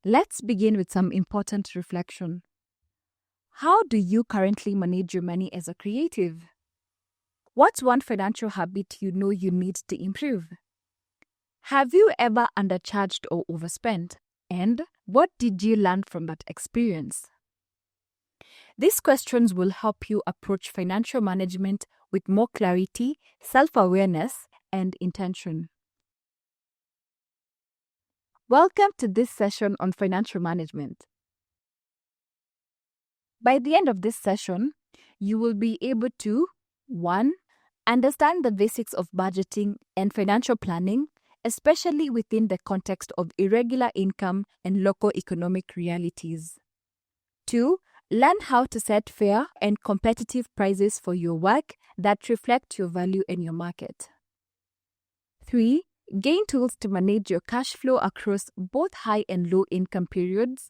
Let's begin with some important reflection. How do you currently manage your money as a creative? What's one financial habit you know you need to improve? Have you ever undercharged or overspent? And what did you learn from that experience? These questions will help you approach financial management with more clarity, self-awareness, and intention. Welcome to this session on financial management. By the end of this session, you will be able to 1. Understand the basics of budgeting and financial planning, especially within the context of irregular income and local economic realities. 2. Learn how to set fair and competitive prices for your work that reflect your value in your market. 3. Gain tools to manage your cash flow across both high and low income periods.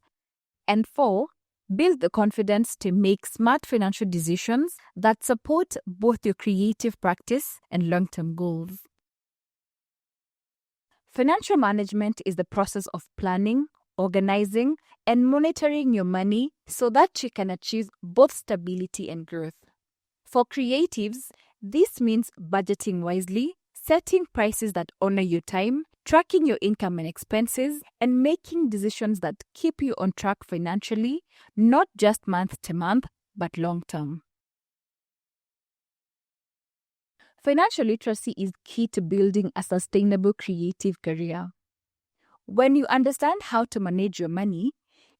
And 4. Build the confidence to make smart financial decisions that support both your creative practice and long-term goals. Financial management is the process of planning, organizing, and monitoring your money so that you can achieve both stability and growth. For creatives, this means budgeting wisely, setting prices that honor your time, tracking your income and expenses, and making decisions that keep you on track financially, not just month to month, but long term. Financial literacy is key to building a sustainable creative career. When you understand how to manage your money,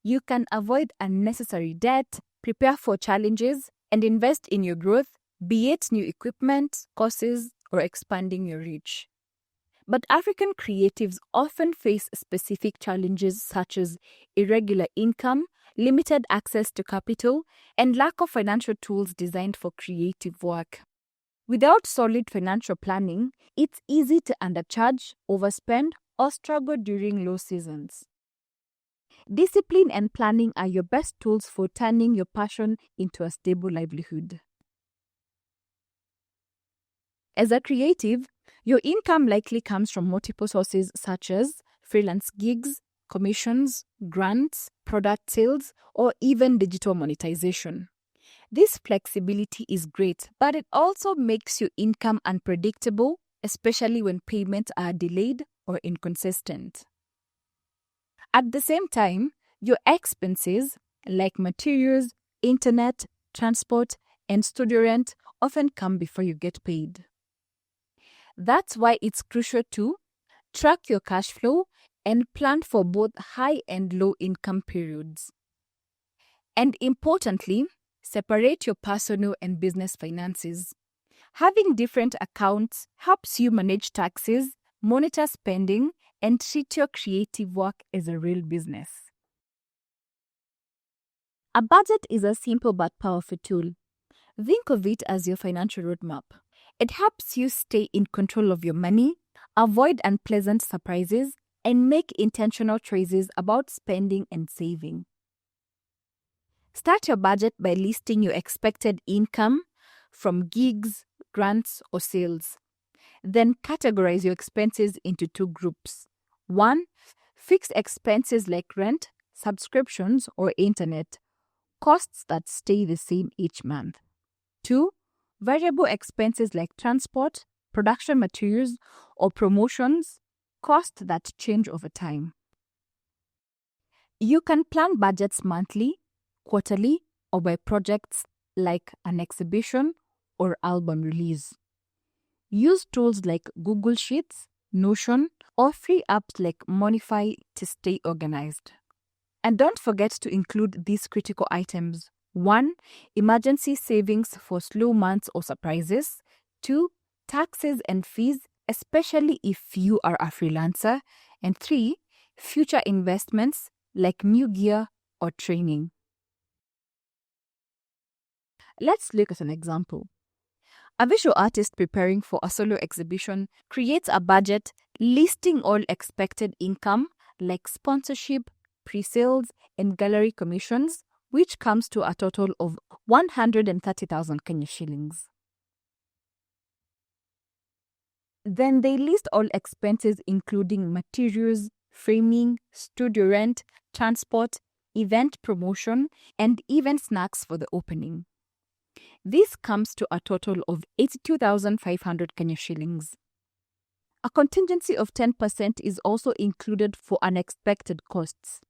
you can avoid unnecessary debt, prepare for challenges, and invest in your growth, be it new equipment, courses, or expanding your reach. But African creatives often face specific challenges such as irregular income, limited access to capital, and lack of financial tools designed for creative work. Without solid financial planning, it's easy to undercharge, overspend, or struggle during low seasons. Discipline and planning are your best tools for turning your passion into a stable livelihood. As a creative, your income likely comes from multiple sources such as freelance gigs, commissions, grants, product sales, or even digital monetization. This flexibility is great, but it also makes your income unpredictable, especially when payments are delayed or inconsistent. At the same time, your expenses like materials, internet, transport, and studio rent often come before you get paid. That's why it's crucial to track your cash flow and plan for both high and low income periods. And importantly, separate your personal and business finances. Having different accounts helps you manage taxes, monitor spending, and treat your creative work as a real business. A budget is a simple but powerful tool. Think of it as your financial roadmap. It helps you stay in control of your money, avoid unpleasant surprises, and make intentional choices about spending and saving. Start your budget by listing your expected income from gigs, grants, or sales. Then categorize your expenses into 2 groups. 1. Fixed expenses like rent, subscriptions, or internet, costs that stay the same each month. 2. Variable expenses like transport, production materials, or promotions, costs that change over time. You can plan budgets monthly, quarterly, or by projects like an exhibition or album release. Use tools like Google Sheets, Notion, or free apps like Monify to stay organized. And don't forget to include these critical items. 1. Emergency savings for slow months or surprises. 2. Taxes and fees, especially if you are a freelancer. And 3. Future investments like new gear or training. Let's look at an example. A visual artist preparing for a solo exhibition creates a budget listing all expected income like sponsorship, pre-sales, and gallery commissions, which comes to a total of 130,000 Kenya shillings. Then they list all expenses including materials, framing, studio rent, transport, event promotion, and even snacks for the opening. This comes to a total of 82,500 Kenya shillings. A contingency of 10% is also included for unexpected costs.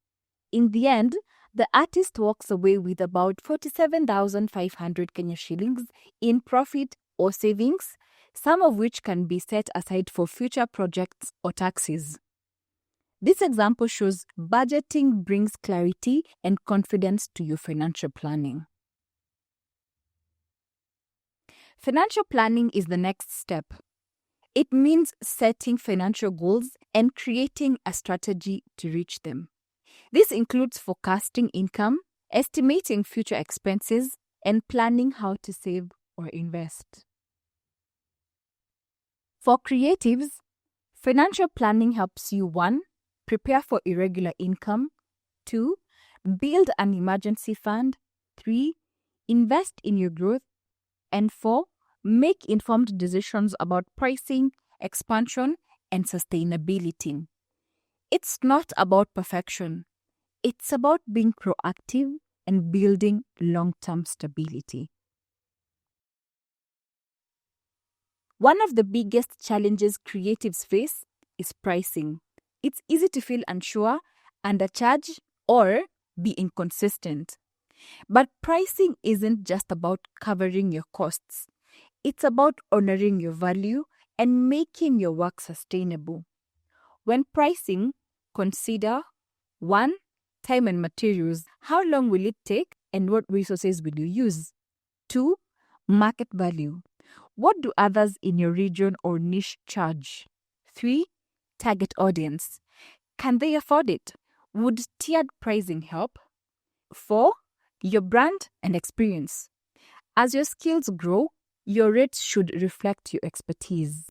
In the end, the artist walks away with about 47,500 Kenya shillings in profit or savings, some of which can be set aside for future projects or taxes. This example shows budgeting brings clarity and confidence to your financial planning. Financial planning is the next step. It means setting financial goals and creating a strategy to reach them. This includes forecasting income, estimating future expenses, and planning how to save or invest. For creatives, financial planning helps you 1. Prepare for irregular income, 2. Build an emergency fund, 3. Invest in your growth, and 4. Make informed decisions about pricing, expansion, and sustainability. It's not about perfection. It's about being proactive and building long-term stability. One of the biggest challenges creatives face is pricing. It's easy to feel unsure, undercharge, or be inconsistent. But pricing isn't just about covering your costs. It's about honoring your value and making your work sustainable. When pricing, consider 1. Time and materials. How long will it take and what resources will you use? 2. Market value. What do others in your region or niche charge? 3. Target audience. Can they afford it? Would tiered pricing help? 4. Your brand and experience. As your skills grow, your rates should reflect your expertise.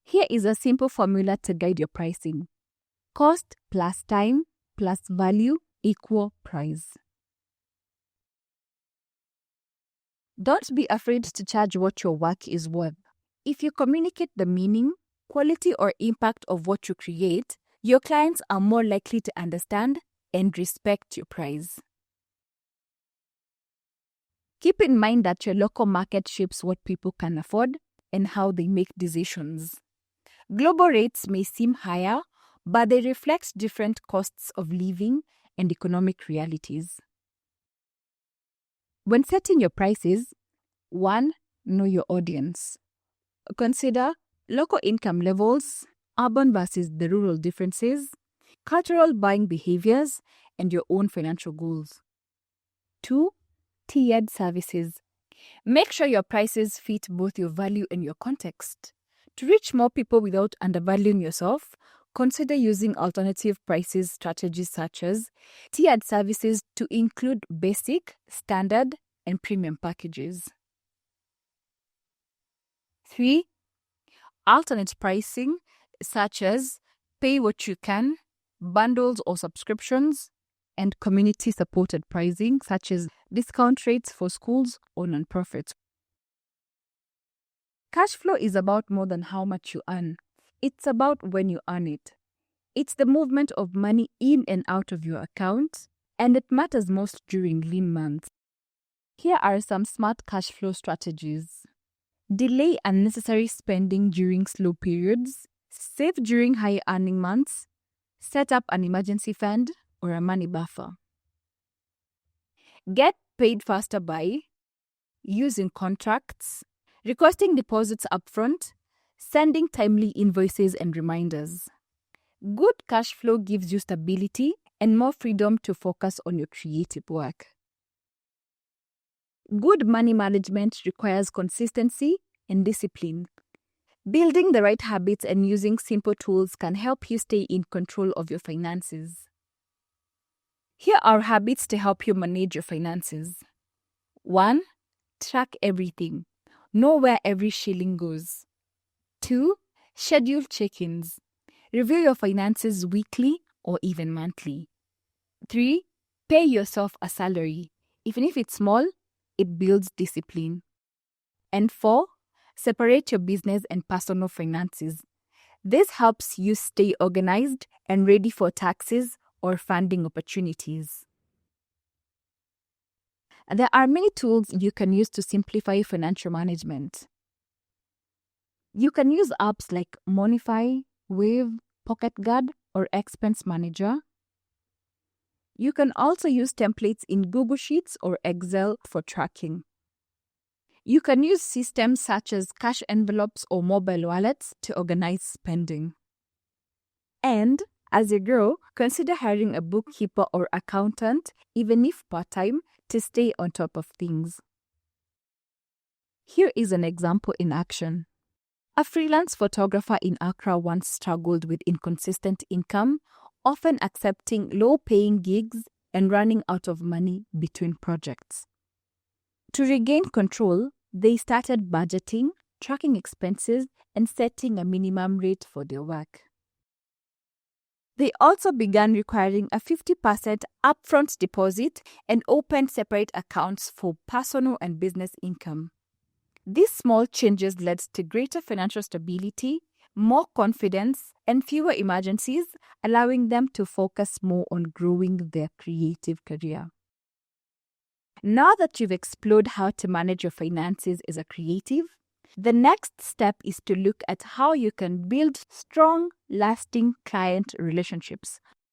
Here is a simple formula to guide your pricing. Cost plus time plus value equal price. Don't be afraid to charge what your work is worth. If you communicate the meaning, quality, or impact of what you create, your clients are more likely to understand and respect your price. Keep in mind that your local market shapes what people can afford and how they make decisions. Global rates may seem higher, but they reflect different costs of living and economic realities. When setting your prices, 1. Know your audience. Consider local income levels, urban versus the rural differences, cultural buying behaviors, and your own financial goals. 2. Tiered services. Make sure your prices fit both your value and your context. To reach more people without undervaluing yourself, consider using alternative prices strategies such as tiered services to include basic, standard, and premium packages. 3. Alternate pricing such as pay what you can, bundles or subscriptions, and community-supported pricing such as discount rates for schools or nonprofits. Cash flow is about more than how much you earn. It's about when you earn it. It's the movement of money in and out of your account, and it matters most during lean months. Here are some smart cash flow strategies. Delay unnecessary spending during slow periods, save during high earning months, set up an emergency fund or a money buffer. Get paid faster by using contracts, requesting deposits upfront, sending timely invoices and reminders. Good cash flow gives you stability and more freedom to focus on your creative work. Good money management requires consistency and discipline. Building the right habits and using simple tools can help you stay in control of your finances. Here are habits to help you manage your finances. 1. Track everything. Know where every shilling goes. 2. Schedule check-ins. Review your finances weekly or even monthly. 3. Pay yourself a salary. Even if it's small, it builds discipline. And 4. Separate your business and personal finances. This helps you stay organized and ready for taxes or funding opportunities. There are many tools you can use to simplify financial management. You can use apps like Monify, Wave, Pocket Guard, or Expense Manager. You can also use templates in Google Sheets or Excel for tracking. You can use systems such as cash envelopes or mobile wallets to organize spending. And as you grow, consider hiring a bookkeeper or accountant, even if part-time, to stay on top of things. Here is an example in action. A freelance photographer in Accra once struggled with inconsistent income, often accepting low-paying gigs and running out of money between projects. To regain control, they started budgeting, tracking expenses, and setting a minimum rate for their work. They also began requiring a 50% upfront deposit and opened separate accounts for personal and business income. These small changes led to greater financial stability, more confidence, and fewer emergencies, allowing them to focus more on growing their creative career. Now that you've explored how to manage your finances as a creative, the next step is to look at how you can build strong, lasting client relationships